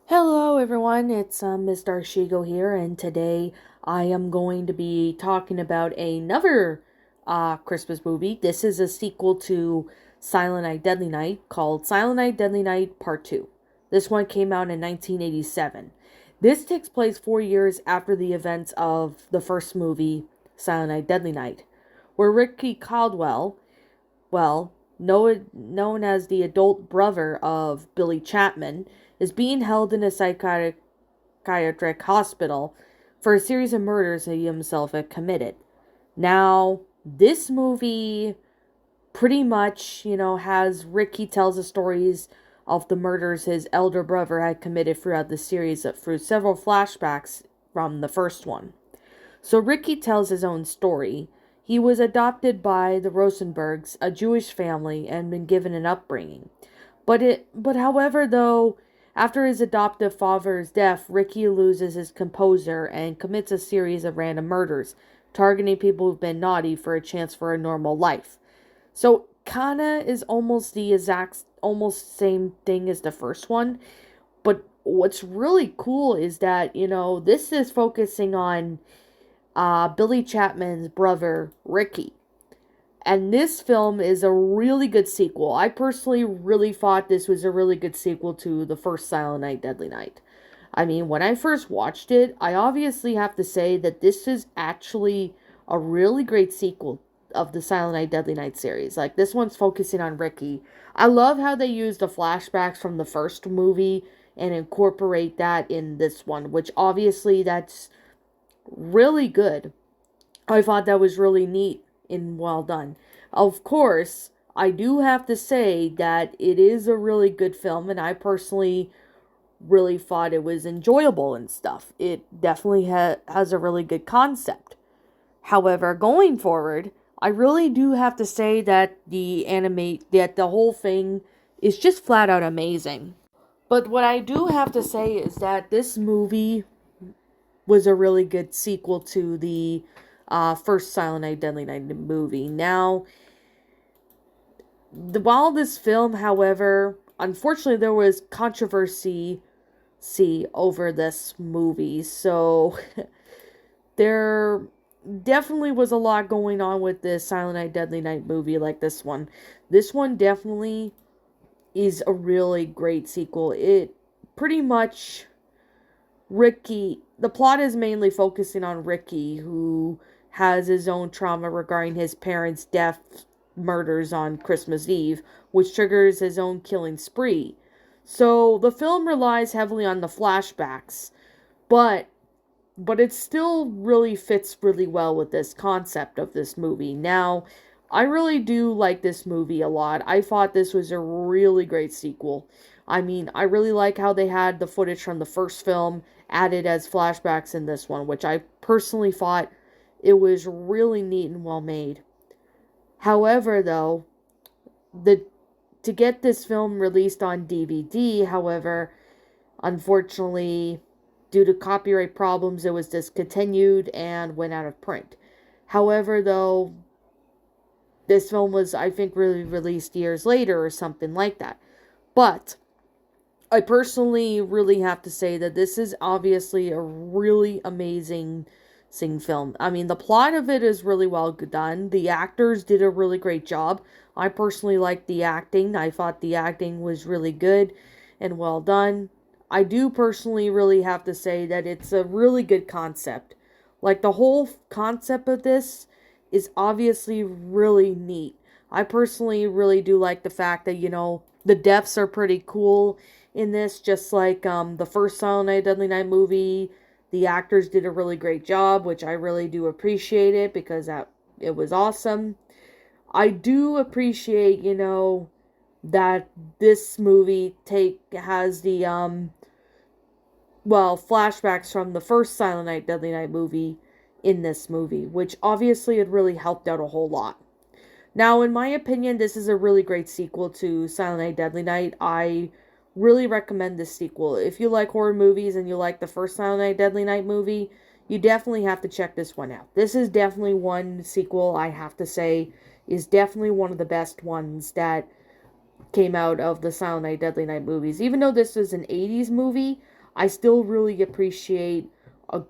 Hello everyone, it's Miss Darshigo here, and today I am going to be talking about another Christmas movie. This is a sequel to Silent Night, Deadly Night called Silent Night, Deadly Night Part 2. This one came out in 1987. This takes place 4 years after the events of the first movie, Silent Night, Deadly Night, where Ricky Caldwell, known as the adult brother of Billy Chapman, is being held in a psychiatric hospital for a series of murders that he himself had committed. Now, this movie pretty much, has Ricky tells the stories of the murders his elder brother had committed throughout the series through several flashbacks from the first one. So Ricky tells his own story. He was adopted by the Rosenbergs, a Jewish family, and been given an upbringing. But however, though, after his adoptive father's death, Ricky loses his composure and commits a series of random murders, targeting people who've been naughty for a chance for a normal life. So kinda is almost the exact, almost same thing as the first one. But what's really cool is that, this is focusing on Billy Chapman's brother, Ricky. And this film is a really good sequel. I personally really thought this was a really good sequel to the first Silent Night, Deadly Night. I mean, when I first watched it, I obviously have to say that this is actually a really great sequel of the Silent Night, Deadly Night series. Like, this one's focusing on Ricky. I love how they use the flashbacks from the first movie and incorporate that in this one, which obviously that's really good. I thought that was really neat and well done. Of course, I do have to say that it is a really good film, and I personally really thought it was enjoyable and stuff. It definitely has a really good concept. However, going forward, I really do have to say that the whole thing is just flat out amazing. But what I do have to say is that this movie was a really good sequel to the first Silent Night, Deadly Night movie. Now, while this film, however, unfortunately, there was controversy over this movie, so there definitely was a lot going on with this Silent Night, Deadly Night movie like this one. This one definitely is a really great sequel. It pretty much the plot is mainly focusing on Ricky, who has his own trauma regarding his parents' murders on Christmas Eve, which triggers his own killing spree. So the film relies heavily on the flashbacks, but it still really fits really well with this concept of this movie. Now, I really do like this movie a lot. I thought this was a really great sequel. I mean, I really like how they had the footage from the first film added as flashbacks in this one, which I personally thought it was really neat and well made. However, though, the to get this film released on DVD, however, unfortunately, due to copyright problems, it was discontinued and went out of print. However, though, this film was, I think, really released years later or something like that. But I personally really have to say that this is obviously a really amazing film. I mean, the plot of it is really well done. The actors did a really great job. I personally liked the acting. I thought the acting was really good and well done. I do personally really have to say that it's a really good concept. Like, the whole concept of this is obviously really neat. I personally really do like the fact that, the deaths are pretty cool in this, just like the first Silent Night, Deadly Night movie. The actors did a really great job, which I really do appreciate it because it was awesome. I do appreciate, that this movie has the flashbacks from the first Silent Night, Deadly Night movie in this movie, which obviously it really helped out a whole lot. Now, in my opinion, this is a really great sequel to Silent Night, Deadly Night. I really recommend this sequel. If you like horror movies and you like the first Silent Night, Deadly Night movie, you definitely have to check this one out. This is definitely one sequel, I have to say, is definitely one of the best ones that came out of the Silent Night, Deadly Night movies. Even though this is an 80s movie, I still really appreciate a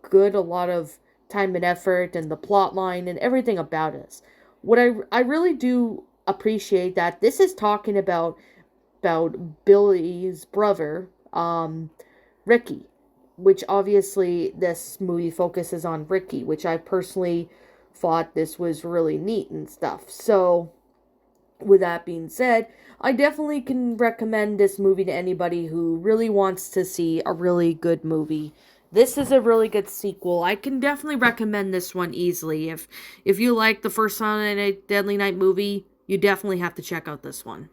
lot of time and effort and the plot line and everything about it. What I really do appreciate that this is talking about Billy's brother, Ricky, which obviously this movie focuses on Ricky, which I personally thought this was really neat and stuff. So, with that being said, I definitely can recommend this movie to anybody who really wants to see a really good movie. This is a really good sequel. I can definitely recommend this one easily. If you like the first Silent Night Deadly Night movie, you definitely have to check out this one.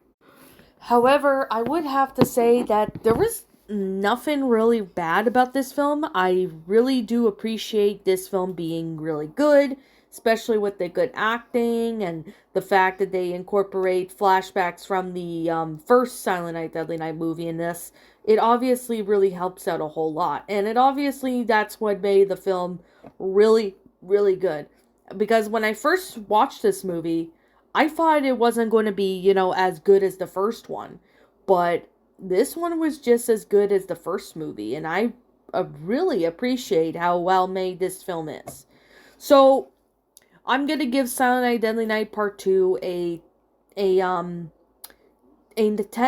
However, I would have to say that there was nothing really bad about this film. I really do appreciate this film being really good, especially with the good acting and the fact that they incorporate flashbacks from the first Silent Night Deadly Night movie in this. It obviously really helps out a whole lot. And it obviously, that's what made the film really, really good. Because when I first watched this movie, I thought it wasn't going to be, as good as the first one. But this one was just as good as the first movie. And I really appreciate how well made this film is. So, I'm going to give Silent Night Deadly Night Part 2 a 10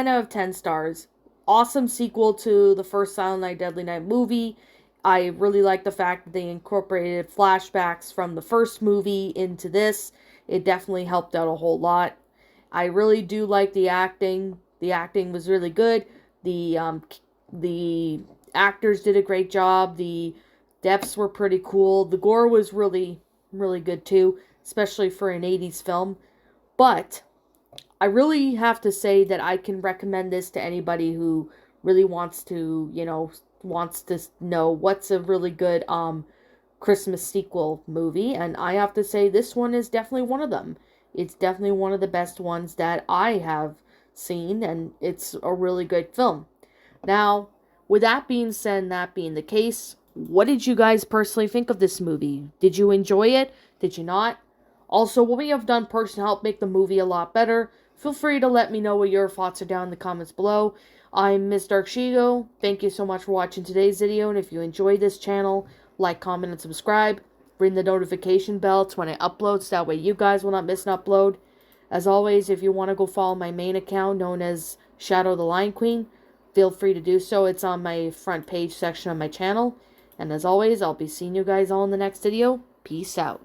out of 10 stars. Awesome sequel to the first Silent Night Deadly Night movie. I really like the fact that they incorporated flashbacks from the first movie into this. It definitely helped out a whole lot. I really do like the acting. The acting was really good. The actors did a great job. The deaths were pretty cool. The gore was really, really good too, especially for an 80s film. But I really have to say that I can recommend this to anybody who really wants to know what's a really good Christmas sequel movie, and I have to say this one is definitely one of them. It's definitely one of the best ones that I have seen, and it's a really good film. Now, with that being said and that being the case, what did you guys personally think of this movie? Did you enjoy it? Did you not? Also, what we have done personally to help make the movie a lot better, feel free to let me know what your thoughts are down in the comments below. I'm Miss Dark Shigo. Thank you so much for watching today's video, and if you enjoyed this channel, like, comment, and subscribe. Ring the notification bell to when I upload, so that way you guys will not miss an upload. As always, if you want to go follow my main account, known as Shadow the Lion Queen, feel free to do so. It's on my front page section of my channel. And as always, I'll be seeing you guys all in the next video. Peace out.